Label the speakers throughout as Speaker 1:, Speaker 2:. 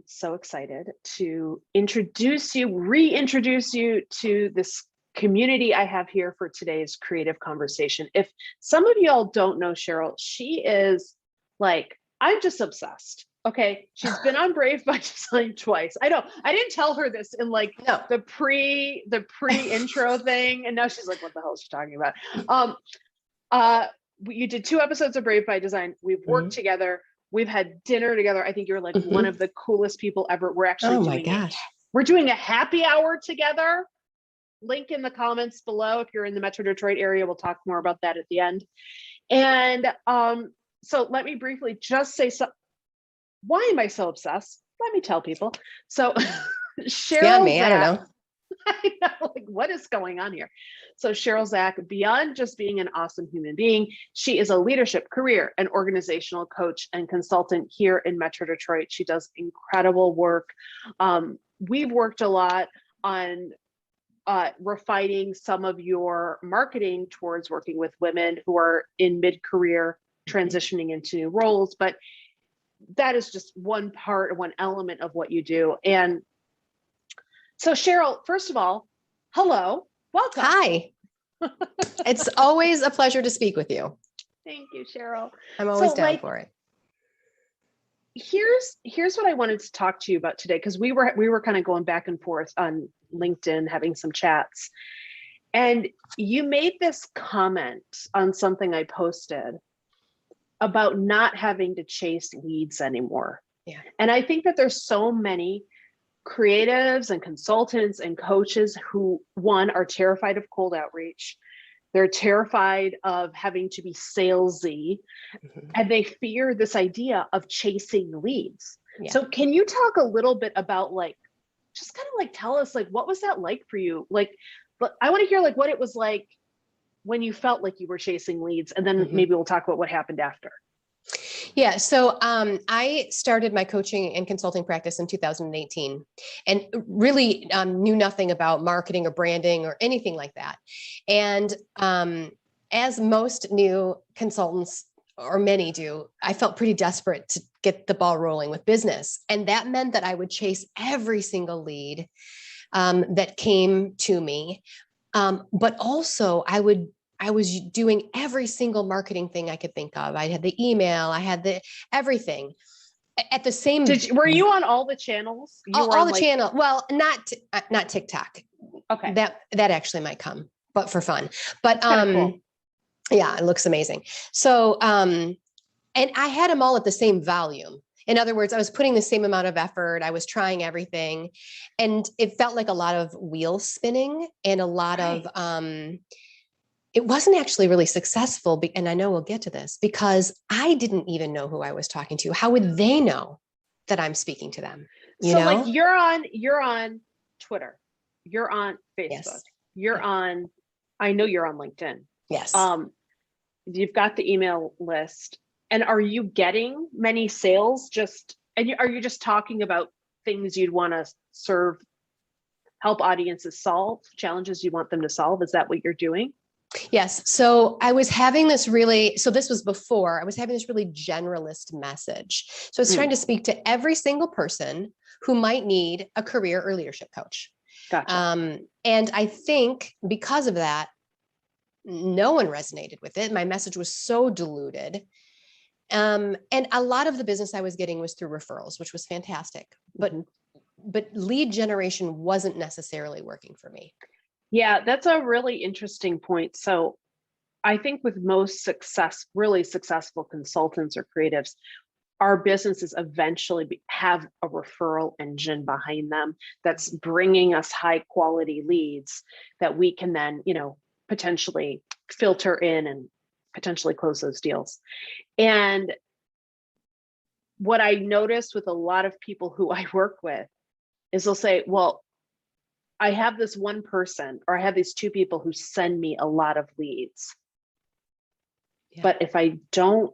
Speaker 1: So excited to reintroduce you to this community I have here for today's creative conversation. If some of y'all don't know Cheryl, she is like, I'm just obsessed. Okay. She's been on Brave by Design twice. I know. I didn't tell her this in like
Speaker 2: No.
Speaker 1: the pre-intro thing. And now she's like, what the hell is she talking about? You did 2 episodes of Brave by Design. We've worked together. We've had dinner together. I think you're like one of the coolest people ever. We're actually we're doing a happy hour together. Link in the comments below if you're in the Metro Detroit area. We'll talk more about that at the end. And so let me briefly just say why am I so obsessed? Let me tell people. So Cheryl Czach,
Speaker 2: I don't know.
Speaker 1: I know, like, what is going on here? So Cheryl Czach, beyond just being an awesome human being, she is a leadership, career, and organizational coach and consultant here in Metro Detroit. She does incredible work. We've worked a lot on refining some of your marketing towards working with women who are in mid-career, transitioning into new roles. But that is just one element of what you do. And so Cheryl, first of all, hello, welcome.
Speaker 2: Hi. It's always a pleasure to speak with you.
Speaker 1: Thank you, Cheryl.
Speaker 2: I'm always down for it.
Speaker 1: Here's what I wanted to talk to you about today, because we were kind of going back and forth on LinkedIn, having some chats. And you made this comment on something I posted about not having to chase leads anymore.
Speaker 2: Yeah.
Speaker 1: And I think that there's so many creatives and consultants and coaches who, one, are terrified of cold outreach. They're terrified of having to be salesy, and they fear this idea of chasing leads. Yeah. So can you talk a little bit about just kind of tell us what was that like for you? But I want to hear what it was like when you felt like you were chasing leads, and then maybe we'll talk about what happened after.
Speaker 2: Yeah. So I started my coaching and consulting practice in 2018 and really knew nothing about marketing or branding or anything like that. And as most new consultants, or many do, I felt pretty desperate to get the ball rolling with business. And that meant that I would chase every single lead that came to me. But also I was doing every single marketing thing I could think of. I had the email, I had everything at the same.
Speaker 1: Were you on all the channels?
Speaker 2: All the channel. Well, not TikTok.
Speaker 1: Okay.
Speaker 2: That actually might come, but for fun. But
Speaker 1: cool.
Speaker 2: Yeah, it looks amazing. So, and I had them all at the same volume. In other words, I was putting the same amount of effort. I was trying everything, and it felt like a lot of wheel spinning and a lot of, it wasn't actually really successful. And I know we'll get to this because I didn't even know who I was talking to. How would they know that I'm speaking to them? You know?
Speaker 1: You're on Twitter, you're on Facebook,
Speaker 2: yes.
Speaker 1: You're on, I know you're on LinkedIn.
Speaker 2: Yes.
Speaker 1: You've got the email list, and are you getting many sales are you just talking about things you'd want to help audiences solve, challenges you want them to solve? Is that what you're doing?
Speaker 2: Yes. So I was having this this was before I was having this really generalist message. So I was trying to speak to every single person who might need a career or leadership coach.
Speaker 1: Gotcha.
Speaker 2: And I think because of that, no one resonated with it. My message was so diluted. And a lot of the business I was getting was through referrals, which was fantastic, but lead generation wasn't necessarily working for me.
Speaker 1: Yeah, that's a really interesting point. So I think with most really successful consultants or creatives, our businesses eventually have a referral engine behind them that's bringing us high quality leads that we can then, potentially filter in and potentially close those deals. And what I noticed with a lot of people who I work with is they'll say, well, I have this one person, or I have these 2 people who send me a lot of leads. Yeah. But if I don't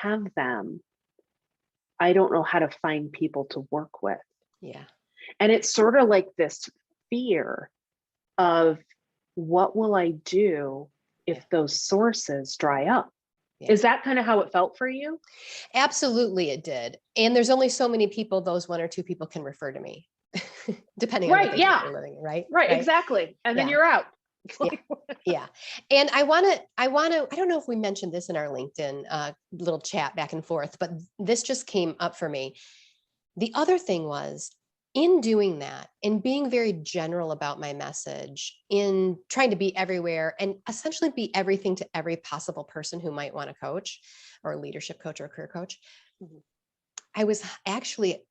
Speaker 1: have them, I don't know how to find people to work with.
Speaker 2: Yeah.
Speaker 1: And it's sort of like this fear of what will I do if those sources dry up?
Speaker 2: Yeah.
Speaker 1: Is that kind of how it felt for you?
Speaker 2: Absolutely, it did. And there's only so many people those one or two people can refer to me, depending on what
Speaker 1: Right.
Speaker 2: they do
Speaker 1: Yeah.
Speaker 2: for a living, right?
Speaker 1: Right.
Speaker 2: Right.
Speaker 1: Exactly. And then
Speaker 2: Yeah.
Speaker 1: you're out. It's
Speaker 2: Yeah.
Speaker 1: like,
Speaker 2: Yeah. And I don't know if we mentioned this in our LinkedIn little chat back and forth, but this just came up for me. The other thing was, in doing that, in being very general about my message, in trying to be everywhere and essentially be everything to every possible person who might want to coach, or a leadership coach or a career coach,
Speaker 1: Mhm.
Speaker 2: I was actually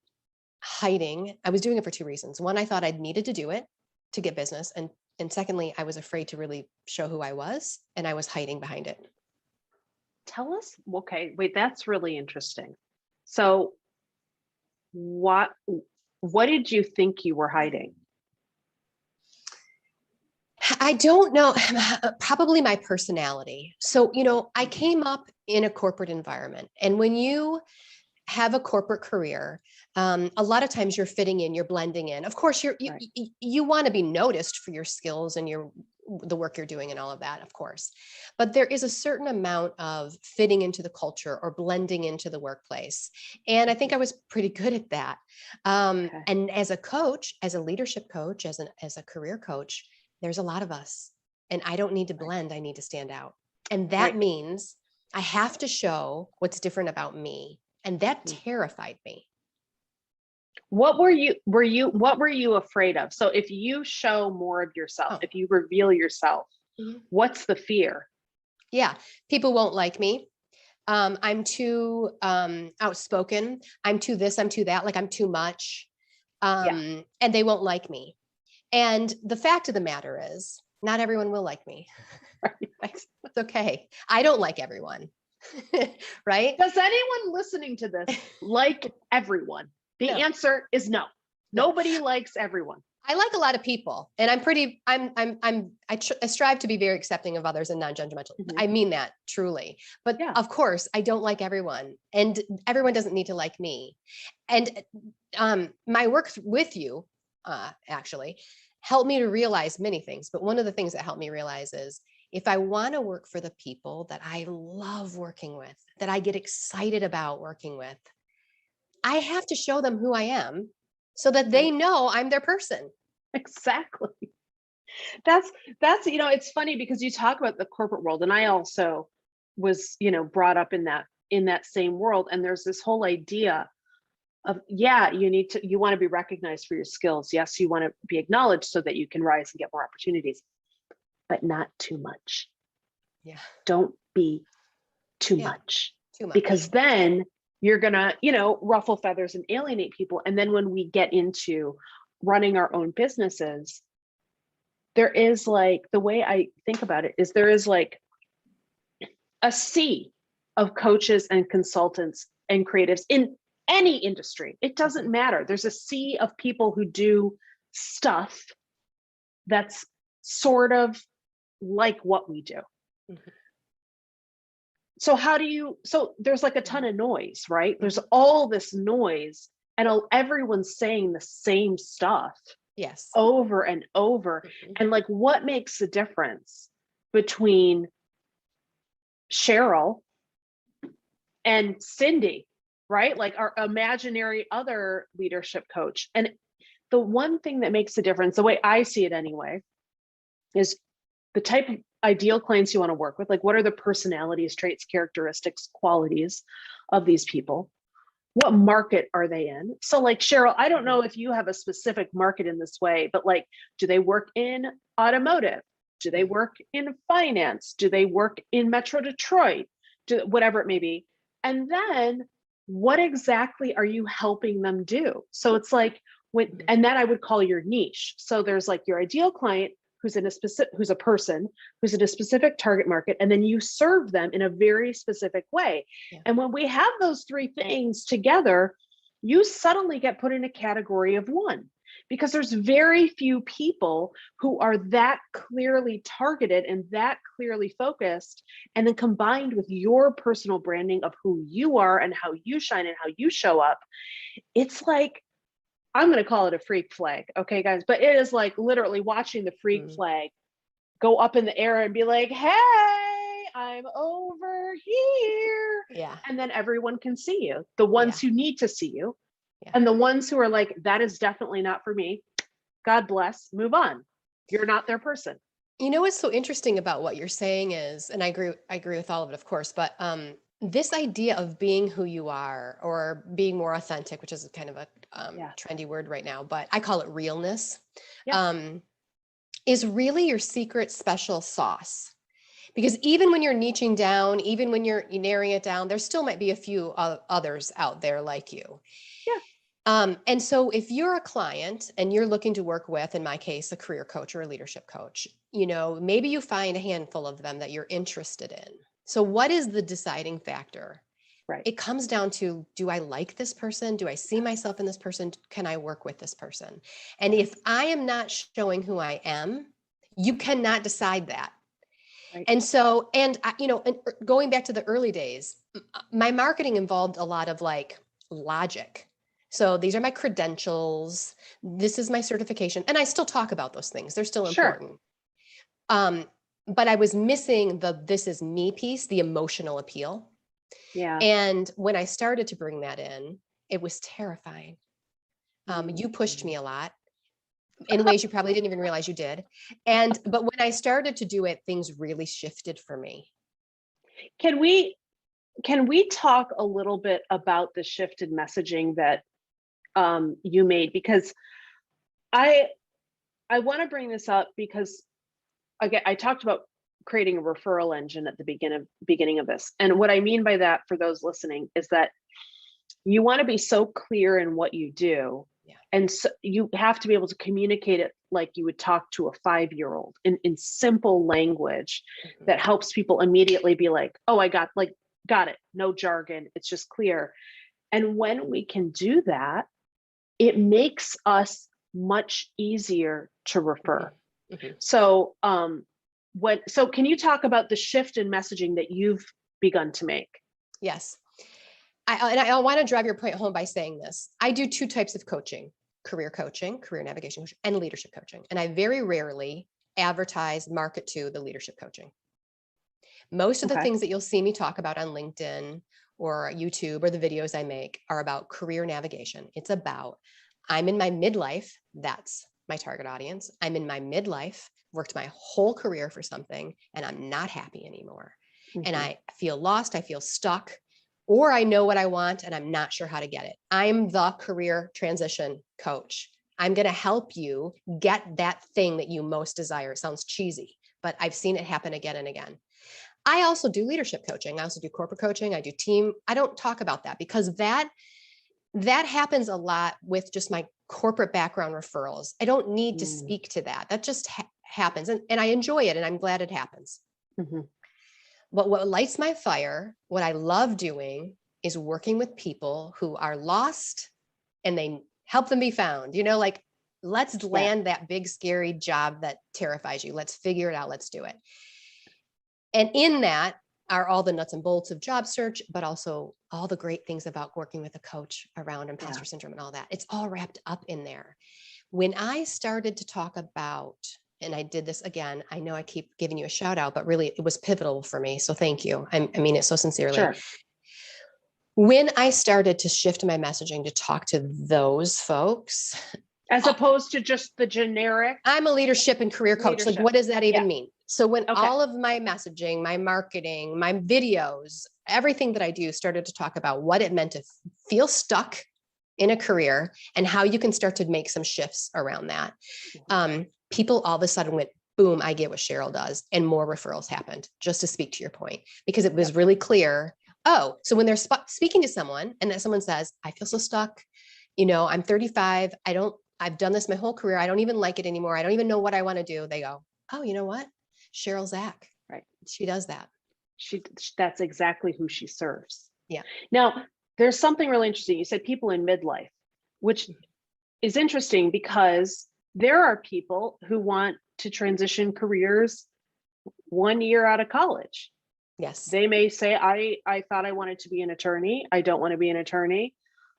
Speaker 2: hiding. I was doing it for two reasons. One, I thought I needed to do it to get business. And secondly, I was afraid to really show who I was, and I was hiding behind it.
Speaker 1: Tell us. Okay. Wait, that's really interesting. So what, what did you think you were hiding?
Speaker 2: I don't know, probably my personality. So, I
Speaker 1: Mhm.
Speaker 2: came up in a corporate environment. And when you have a corporate career, a lot of times you're fitting in, you're blending in. Of course,
Speaker 1: Right.
Speaker 2: you want to be noticed for your skills and the work you're doing and all of that, of course. But there is a certain amount of fitting into the culture or blending into the workplace. And I think I was pretty good at that.
Speaker 1: Okay.
Speaker 2: And as a coach, as a leadership coach, as a career coach, there's a lot of us. And I don't need to
Speaker 1: Right.
Speaker 2: blend, I need to stand out. And that
Speaker 1: Right.
Speaker 2: means I have to show what's different about me. And that
Speaker 1: Mhm.
Speaker 2: terrified me.
Speaker 1: What were you afraid of? So if you show more of yourself,
Speaker 2: Oh,
Speaker 1: if you reveal yourself,
Speaker 2: mhm.
Speaker 1: what's the fear?
Speaker 2: Yeah. People won't like me. I'm too outspoken. I'm too this, I'm too that, like I'm too much.
Speaker 1: Yeah.
Speaker 2: And they won't like me. And the fact of the matter is, not everyone will like me.
Speaker 1: Right.
Speaker 2: It's okay. I don't like everyone. Right?
Speaker 1: Does anyone listening to this like everyone? The
Speaker 2: No,
Speaker 1: answer is no.
Speaker 2: no.
Speaker 1: Nobody likes everyone.
Speaker 2: I like a lot of people, and I strive to be very accepting of others and non-judgmental.
Speaker 1: Mhm.
Speaker 2: I mean that truly. But
Speaker 1: Yeah.
Speaker 2: of course, I don't like everyone, and everyone doesn't need to like me. And my work with you actually helped me to realize many things. But one of the things that helped me realize is, if I want to work for the people that I love working with, that I get excited about working with, I have to show them who I am so that they
Speaker 1: Right.
Speaker 2: know I'm their person.
Speaker 1: Exactly. That's it's funny because you talk about the corporate world, and I also was, brought up in that same world. And there's this whole idea of, yeah, you want to be recognized for your skills. Yes, you want to be acknowledged so that you can rise and get more opportunities, but not too much.
Speaker 2: Yeah.
Speaker 1: Don't be too
Speaker 2: Yeah.
Speaker 1: much,
Speaker 2: Too much.
Speaker 1: because then you're gonna, ruffle feathers and alienate people. And then when we get into running our own businesses, there is, like, the way I think about it is, there is like a sea of coaches and consultants and creatives in any industry. It doesn't
Speaker 2: Mhm.
Speaker 1: matter. There's a sea of people who do stuff that's sort of like what we do.
Speaker 2: Mhm.
Speaker 1: So there's like a ton
Speaker 2: Mhm.
Speaker 1: of noise, right? There's
Speaker 2: Mhm.
Speaker 1: all this noise, and everyone's saying the same stuff
Speaker 2: Yes.
Speaker 1: over and over.
Speaker 2: Mhm.
Speaker 1: And, like, what makes the difference between Cheryl and Cindy, right? Like, our imaginary other leadership coach. And the one thing that makes a difference, the way I see it anyway, is the type of ideal clients you want to work with. Like, what are the personalities, traits, characteristics, qualities of these people? What market are they in? So, like, Cheryl, I don't
Speaker 2: Mhm.
Speaker 1: know if you have a specific market in this way, but, like, do they work in automotive? Do they
Speaker 2: Mhm.
Speaker 1: work in finance? Do they work in Metro Detroit? Whatever it may be. And then, what exactly are you helping them do? So it's like,
Speaker 2: Mhm.
Speaker 1: and that I would call your niche. So there's, like, your ideal client, who's a person who's in a specific target market, and then you serve them in a very specific way.
Speaker 2: Yeah.
Speaker 1: And when we have those three things together, you suddenly get put in a category of one, because there's very few people who are that clearly targeted and that clearly focused. And then, combined with your personal branding of who you are and how you shine and how you show up, it's like, I'm going to call it a freak flag. Okay, guys. But it is like literally watching the freak
Speaker 2: Mhm.
Speaker 1: flag go up in the air and be like, hey, I'm over here.
Speaker 2: Yeah.
Speaker 1: And then everyone can see you, the ones who need to see you.
Speaker 2: Yeah.
Speaker 1: And the ones who are like, that is definitely not for me. God bless, move on. You're not their person.
Speaker 2: You know what's so interesting about what you're saying is, and I agree with all of it, of course, but this idea of being who you are or being more authentic, which is kind of a trendy word right now, but I call it realness, is really your secret special sauce. Because even when you're niching down, even when you're narrowing it down, there still might be a few others out there like you. And so if you're a client and you're looking to work with, in my case, a career coach or a leadership coach, you know, maybe you find a handful of them that you're interested in. So what is the deciding factor?
Speaker 1: Right.
Speaker 2: It comes down to, do I like this person? Do I see myself in this person? Can I work with this person? And if I am not showing who I am, you cannot decide that.
Speaker 1: Right.
Speaker 2: And so, you know, going back to the early days, my marketing involved a lot of like logic. So these are my credentials. This is my certification. And I still talk about those things. They're still important. But I was missing the this is me piece, the emotional appeal. Yeah. And when I started to bring that in, it was terrifying. You pushed me a lot in ways you probably didn't even realize you did. But when I started to do it, things really shifted for me.
Speaker 1: Can we talk a little bit about the shifted messaging that you made? Because I want to bring this up because, again, I talked about creating a referral engine at the beginning of this. And what I mean by that, for those listening, is that you want to be so clear in what you do. And so you have to be able to communicate it like you would talk to a 5-year-old in simple language that helps people immediately be like, oh, I got it. No jargon. It's just clear. And when we can do that, it makes us much easier to refer. So, so can you talk about the shift in messaging that you've begun to make?
Speaker 2: Yes. I want to drive your point home by saying this. I do 2 types of coaching: career navigation coaching, and leadership coaching. And I very rarely advertise, market to the leadership coaching. Most of the things that you'll see me talk about on LinkedIn or YouTube or the videos I make are about career navigation. It's about, I'm in my midlife. That's my target audience. I'm in my midlife, worked my whole career for something, and I'm not happy anymore. And I feel lost. I feel stuck. Or I know what I want and I'm not sure how to get it. I'm the career transition coach. I'm going to help you get that thing that you most desire. It sounds cheesy, but I've seen it happen again and again. I also do leadership coaching. I also do corporate coaching. I do team. I don't talk about that because that happens a lot with just my corporate background referrals. I don't need to speak to that. That just happens. And I enjoy it and I'm glad it happens. But what lights my fire, what I love doing, is working with people who are lost and they help them be found. You know, like, let's land that big, scary job that terrifies you. Let's figure it out. Let's do it. And in that are all the nuts and bolts of job search, but also all the great things about working with a coach around imposter syndrome and all that. It's all wrapped up in there. When I started to talk about, and I did this again, I know I keep giving you a shout out, but really it was pivotal for me. So thank you. I mean it so sincerely. Sure. When I started to shift my messaging to talk to those folks,
Speaker 1: as opposed to just the generic,
Speaker 2: I'm a leadership and career coach. Like, what does that even mean? So when all of my messaging, my marketing, my videos, everything that I do started to talk about what it meant to feel stuck in a career and how you can start to make some shifts around that. People all of a sudden went, boom, I get what Cheryl does. And more referrals happened, just to speak to your point, because it was really clear. Oh, so when they're speaking to someone and that someone says, I feel so stuck, you know, I'm 35. I've done this my whole career. I don't even like it anymore. I don't even know what I want to do. They go, oh, you know what? Cheryl Czach. Right. She does that.
Speaker 1: That's exactly who she serves.
Speaker 2: Yeah.
Speaker 1: Now, there's something really interesting. You said people in midlife, which is interesting because there are people who want to transition careers 1 year out of college.
Speaker 2: Yes.
Speaker 1: They may say, I thought I wanted to be an attorney. I don't want to be an attorney.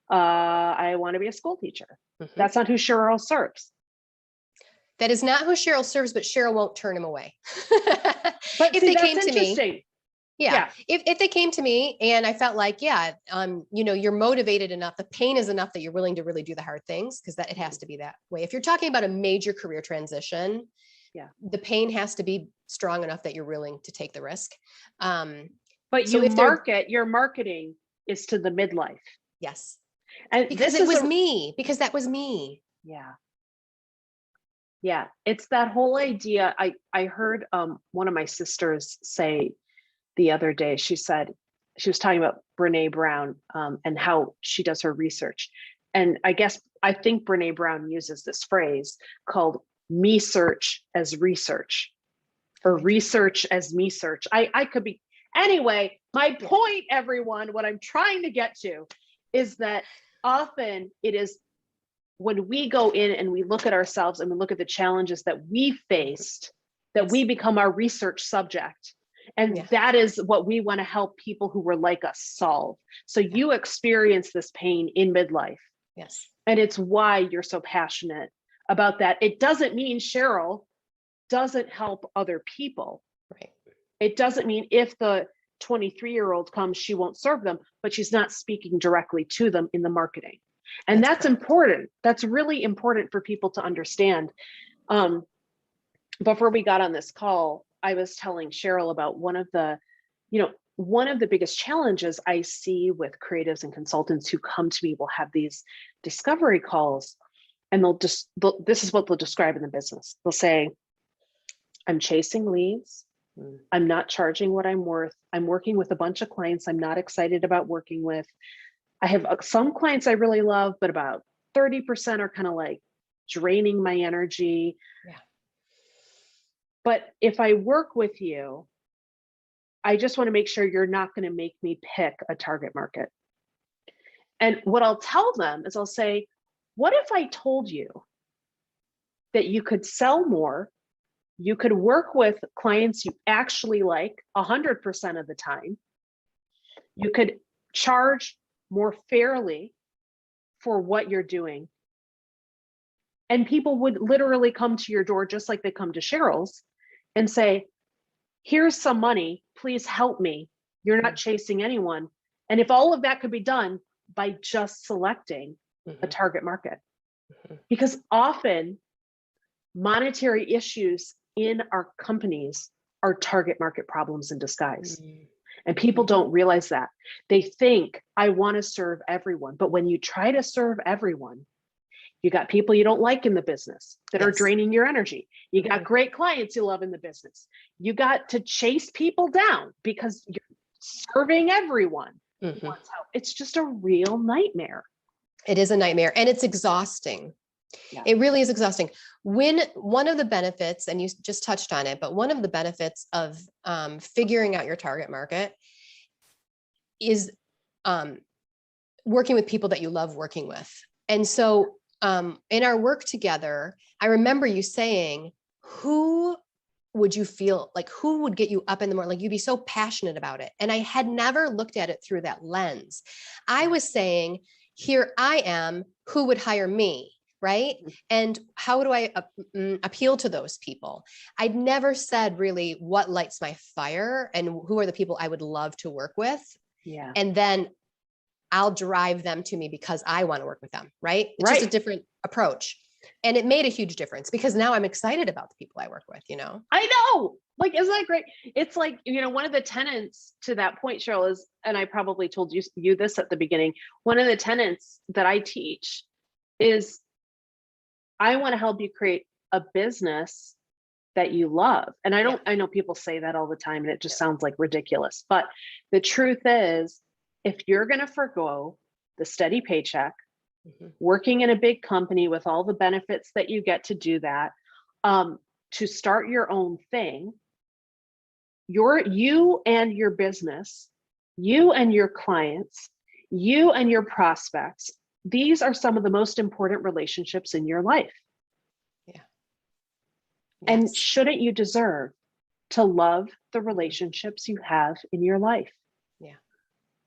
Speaker 1: I want to be a school teacher. That's not who Cheryl serves.
Speaker 2: That is not who Cheryl serves, but Cheryl won't turn him away.
Speaker 1: But if they came to me,
Speaker 2: Yeah. If they came to me and I felt like, you're motivated enough, the pain is enough that you're willing to really do the hard things, because that it has to be that way. If you're talking about a major career transition, the pain has to be strong enough that you're willing to take the risk.
Speaker 1: But
Speaker 2: so
Speaker 1: your marketing is to the midlife.
Speaker 2: Yes.
Speaker 1: And
Speaker 2: because that was me.
Speaker 1: Yeah. Yeah. It's that whole idea. I heard one of my sisters say the other day, she said, she was talking about Brene Brown and how she does her research. And I think Brene Brown uses this phrase called me search as research, or research as me search. I could be, anyway, my point, everyone, what I'm trying to get to is that often it is when we go in and we look at ourselves and we look at the challenges that we faced, that we become our research subject. And that is what we want to help people who were like us solve. So you experience this pain in midlife.
Speaker 2: Yes.
Speaker 1: And it's why you're so passionate about that. It doesn't mean Cheryl doesn't help other people.
Speaker 2: Right.
Speaker 1: It doesn't mean if the 23-year-old comes, she won't serve them, but she's not speaking directly to them in the marketing. And that's important. That's really important for people to understand. Before we got on this call, I was telling Cheryl about one of the biggest challenges I see with creatives and consultants who come to me will have these discovery calls, and this is what they'll describe in the business. They'll say, I'm chasing leads. I'm not charging what I'm worth. I'm working with a bunch of clients I'm not excited about working with. I have some clients I really love, but about 30% are kind of like draining my energy.
Speaker 2: Yeah.
Speaker 1: But if I work with you, I just want to make sure you're not going to make me pick a target market. And what I'll tell them is I'll say, what if I told you that you could sell more, you could work with clients you actually like 100% of the time, you could charge more fairly for what you're doing, and people would literally come to your door just like they come to Cheryl's and say, here's some money, please help me. You're not chasing anyone. And if all of that could be done by just selecting a target market, because often monetary issues in our companies are target market problems in disguise. And people don't realize that. They think, I want to serve everyone. But when you try to serve everyone, you got people you don't like in the business that are draining your energy. You got great clients you love in the business. You got to chase people down because you're serving everyone who wants help. It's just a real nightmare.
Speaker 2: It is a nightmare, and it's exhausting. Yeah. It really is exhausting. When one of the benefits, and you just touched on it, but one of the benefits of figuring out your target market is working with people that you love working with. And so in our work together, I remember you saying, who would you feel like, who would get you up in the morning? Like, you'd be so passionate about it. And I had never looked at it through that lens. I was saying, here I am, who would hire me? Right? And how do I appeal to those people? I'd never said really what lights my fire and who are the people I would love to work with.
Speaker 1: Yeah.
Speaker 2: And then I'll drive them to me because I want to work with them. Right? It's just a different approach. And it made a huge difference because now I'm excited about the people I work with, you know?
Speaker 1: I know. Like, isn't that great? It's like, one of the tenets to that point, Cheryl, is, and I probably told you this at the beginning, one of the tenets that I teach is, I want to help you create a business that you love. And I know people say that all the time and it just sounds like ridiculous, but the truth is, if you're going to forgo the steady paycheck, working in a big company with all the benefits that you get to do that, to start your own thing, you and your business, you and your clients, you and your prospects, these are some of the most important relationships in your life.
Speaker 2: Yeah. Yes.
Speaker 1: And shouldn't you deserve to love the relationships you have in your life?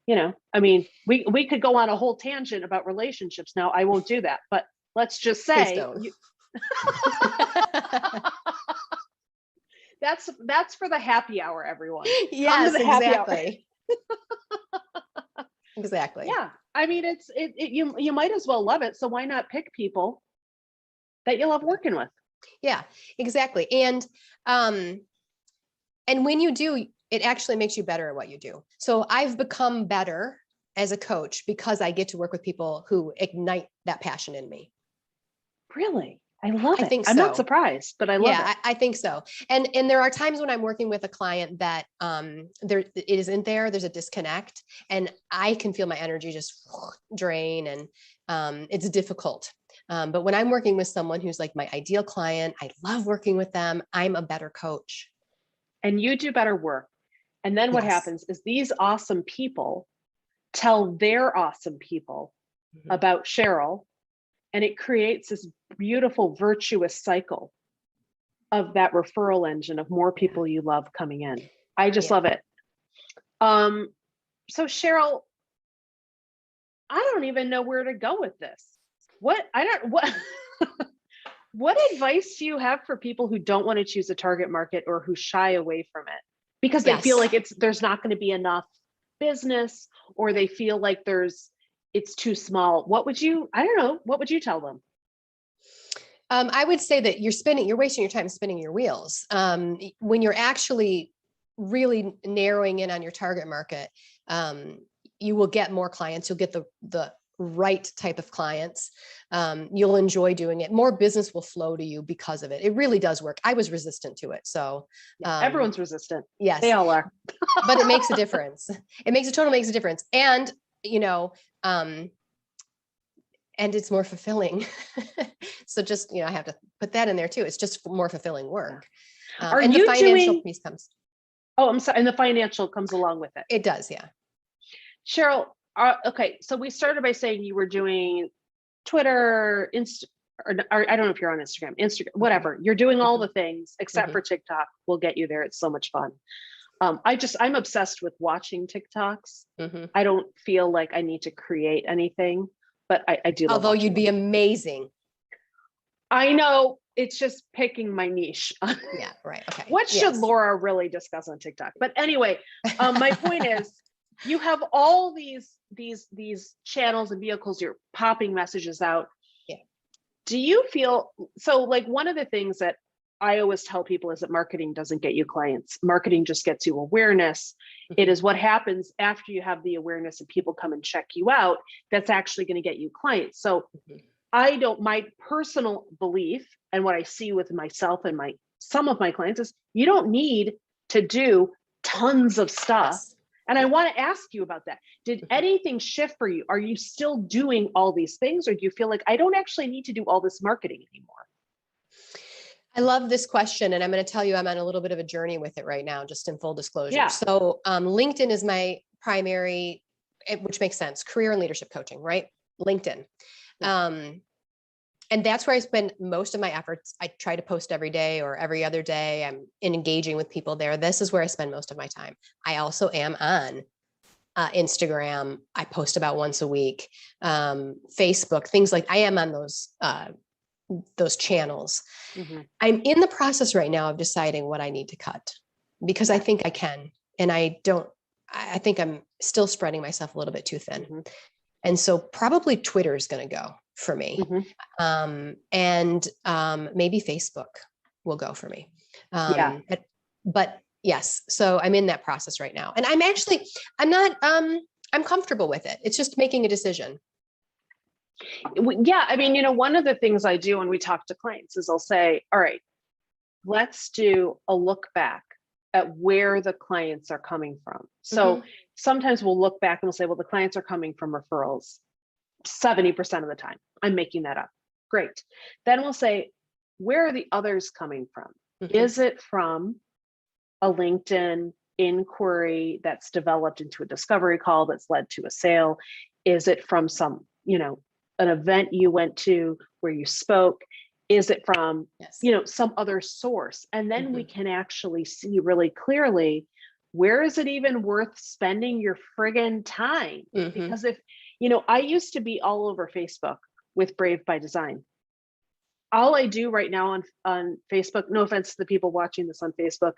Speaker 2: Yeah.
Speaker 1: I mean, we could go on a whole tangent about relationships now. I won't do that, but let's just say that's for the happy hour, everyone.
Speaker 2: Yes,
Speaker 1: the happy hour.
Speaker 2: exactly. Exactly.
Speaker 1: Yeah. I mean, you might as well love it. So why not pick people that you love working with?
Speaker 2: Yeah, exactly. And when you do, it actually makes you better at what you do. So I've become better as a coach because I get to work with people who ignite that passion in me.
Speaker 1: Really? I love
Speaker 2: I
Speaker 1: it.
Speaker 2: think
Speaker 1: I'm not
Speaker 2: so.
Speaker 1: surprised, but I love
Speaker 2: Yeah,
Speaker 1: it.
Speaker 2: I think so. And there are times when I'm working with a client that there it isn't there. There's a disconnect, and I can feel my energy just drain, and it's difficult. But when I'm working with someone who's like my ideal client, I love working with them. I'm a better coach.
Speaker 1: And you do better work. And then what
Speaker 2: Yes.
Speaker 1: happens is these awesome people tell their awesome people
Speaker 2: Mhm.
Speaker 1: about Cheryl, and it creates this beautiful virtuous cycle of that referral engine of more people you love coming in. I just
Speaker 2: Yeah.
Speaker 1: love it. So Cheryl, I don't even know where to go with this. What what advice do you have for people who don't want to choose a target market or who shy away from it because they feel
Speaker 2: Yes.
Speaker 1: like there's not going to be enough business, or they feel like it's too small? I don't know, what would you tell them?
Speaker 2: I would say that you're wasting your time spinning your wheels. When you're actually really narrowing in on your target market, you will get more clients. You'll get the right type of clients. You'll enjoy doing it. More business will flow to you because of it. It really does work. I was resistant to it. So
Speaker 1: Everyone's resistant.
Speaker 2: yes,
Speaker 1: They all are.
Speaker 2: but it makes a difference. It makes a difference. And, you know, and it's more fulfilling. So just, I have to put that in there too. It's just more fulfilling work.
Speaker 1: Are
Speaker 2: And the
Speaker 1: you
Speaker 2: financial
Speaker 1: doing,
Speaker 2: piece comes.
Speaker 1: oh, I'm sorry, and the financial comes along with it.
Speaker 2: It does. Yeah.
Speaker 1: Cheryl, okay, so we started by saying you were doing Twitter, or I don't know if you're on Instagram, whatever. You're doing all the things except for TikTok. We'll get you there. It's so much fun. I'm obsessed with watching TikToks. I don't feel like I need to create anything, but I do love
Speaker 2: Although
Speaker 1: watching
Speaker 2: you'd be
Speaker 1: them.
Speaker 2: amazing.
Speaker 1: I know, it's just picking my niche.
Speaker 2: Yeah, right. Okay.
Speaker 1: What should Laura really discuss on TikTok? But anyway, my point is, you have all these channels and vehicles, you're popping messages out.
Speaker 2: Yeah.
Speaker 1: Do you feel so? Like, one of the things that I always tell people is that marketing doesn't get you clients. Marketing just gets you awareness. It is what happens after you have the awareness and people come and check you out that's actually going to get you clients. So my personal belief, and what I see with myself and some of my clients, is you don't need to do tons of stuff.
Speaker 2: Yes.
Speaker 1: And I want to ask you about that. Did anything shift for you? Are you still doing all these things, or do you feel like I don't actually need to do all this marketing anymore?
Speaker 2: I love this question. And I'm going to tell you, I'm on a little bit of a journey with it right now, just in full disclosure.
Speaker 1: Yeah.
Speaker 2: So LinkedIn is my primary, which makes sense, career and leadership coaching, right? LinkedIn. Yeah. And that's where I spend most of my efforts. I try to post every day or every other day. I'm engaging with people there. This is where I spend most of my time. I also am on Instagram. I post about once a week. Facebook, things like I am on those channels. I'm in the process right now of deciding what I need to cut, because I think I can. And I think I'm still spreading myself a little bit too thin. And so probably Twitter is going to go for me. And maybe Facebook will go for me. But yes, so I'm in that process right now. And I'm comfortable with it. It's just making a decision.
Speaker 1: Yeah. I mean, one of the things I do when we talk to clients is I'll say, all right, let's do a look back at where the clients are coming from. So sometimes we'll look back and we'll say, well, the clients are coming from referrals 70% of the time. I'm making that up. Great. Then we'll say, where are the others coming from? Is it from a LinkedIn inquiry that's developed into a discovery call that's led to a sale? Is it from some, an event you went to where you spoke? Is it from, some other source? And then we can actually see really clearly, where is it even worth spending your friggin' time? Because if, I used to be all over Facebook with Brave by Design. all I do right now on Facebook, no offense to the people watching this on Facebook,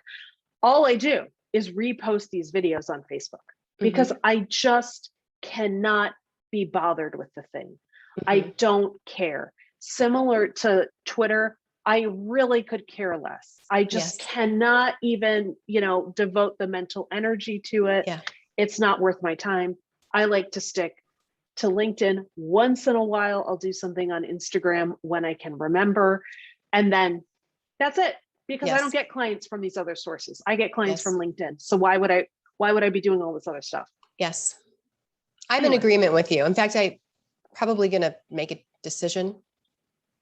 Speaker 1: all I do is repost these videos on Facebook because I just cannot be bothered with the thing. I don't care. Similar to Twitter, I really could care less. I just cannot even, devote the mental energy to it.
Speaker 2: Yeah.
Speaker 1: It's not worth my time. I like to stick to LinkedIn. Once in a while, I'll do something on Instagram when I can remember. And then that's it, because I don't get clients from these other sources. I get clients from LinkedIn. So why would I be doing all this other stuff?
Speaker 2: Yes. I'm in agreement with you. In fact, I probably going to make a decision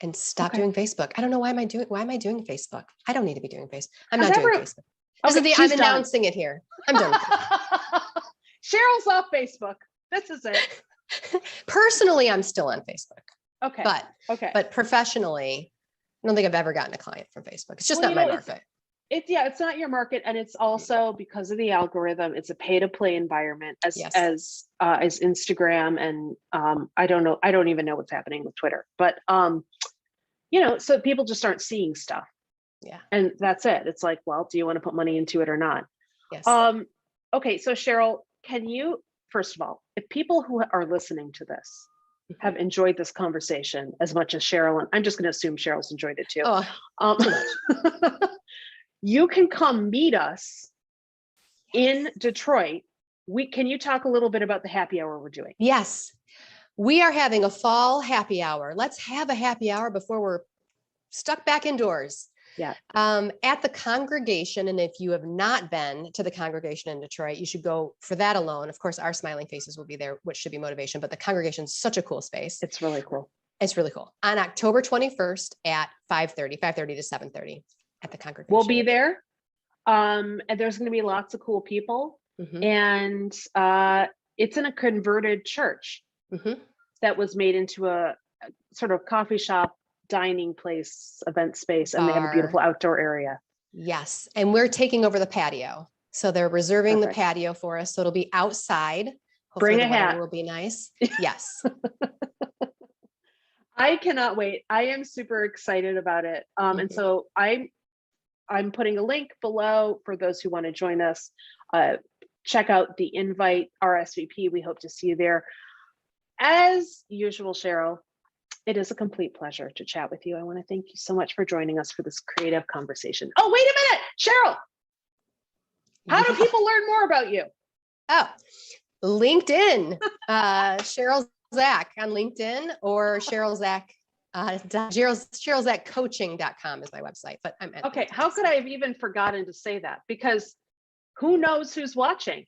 Speaker 2: and stop doing Facebook. I don't know why am I doing Facebook? I don't need to be doing Facebook. I'm not doing Facebook. I'm announcing it here. I'm done with it.
Speaker 1: Cheryl's off Facebook. This is it.
Speaker 2: Personally, I'm still on Facebook.
Speaker 1: Okay.
Speaker 2: But professionally, I don't think I've ever gotten a client from Facebook. It's just not my market.
Speaker 1: It's not your market, and it's also because of the algorithm. It's a pay-to-play environment as Instagram, and I don't know. I don't even know what's happening with Twitter, but so people just aren't seeing stuff.
Speaker 2: Yeah,
Speaker 1: and that's it. It's like, well, do you want to put money into it or not?
Speaker 2: Yes.
Speaker 1: Okay, so Cheryl, can you first of all, if people who are listening to this have enjoyed this conversation as much as Cheryl, and I'm just going to assume Cheryl's enjoyed it too. You can come meet us in Detroit. Can you talk a little bit about the happy hour we're doing?
Speaker 2: Yes, we are having a fall happy hour. Let's have a happy hour before we're stuck back indoors.
Speaker 1: Yeah.
Speaker 2: At the congregation. And if you have not been to the congregation in Detroit, you should go for that alone. Of course, our smiling faces will be there, which should be motivation, but the congregation is such a cool space.
Speaker 1: It's really cool.
Speaker 2: It's really cool. On October 21st at 5:30 to 7:30 at the congregation.
Speaker 1: We'll be there. And there's going to be lots of cool people. And it's in a converted church that was made into a sort of coffee shop, dining place, event space, and they have a beautiful outdoor area.
Speaker 2: Yes. And we're taking over the patio. So they're reserving the patio for us. So it'll be outside. Hopefully
Speaker 1: Bring a hat.
Speaker 2: It will be nice. Yes.
Speaker 1: I cannot wait. I am super excited about it. And so I'm putting a link below for those who want to join us. Check out the invite, RSVP. We hope to see you there. As usual, Cheryl, it is a complete pleasure to chat with you. I want to thank you so much for joining us for this creative conversation. Oh, wait a minute, Cheryl. How do people learn more about you?
Speaker 2: Oh, LinkedIn, Cheryl Czach on LinkedIn, or Cheryl Czach, CherylZachCoaching.com is my website, but I'm at
Speaker 1: okay. How could I have even forgotten to say that? Because who knows who's watching?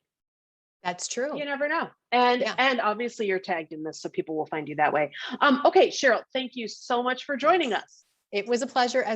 Speaker 2: That's true.
Speaker 1: You never know. And obviously you're tagged in this, so people will find you that way. Okay, Cheryl, thank you so much for joining us.
Speaker 2: It was a pleasure as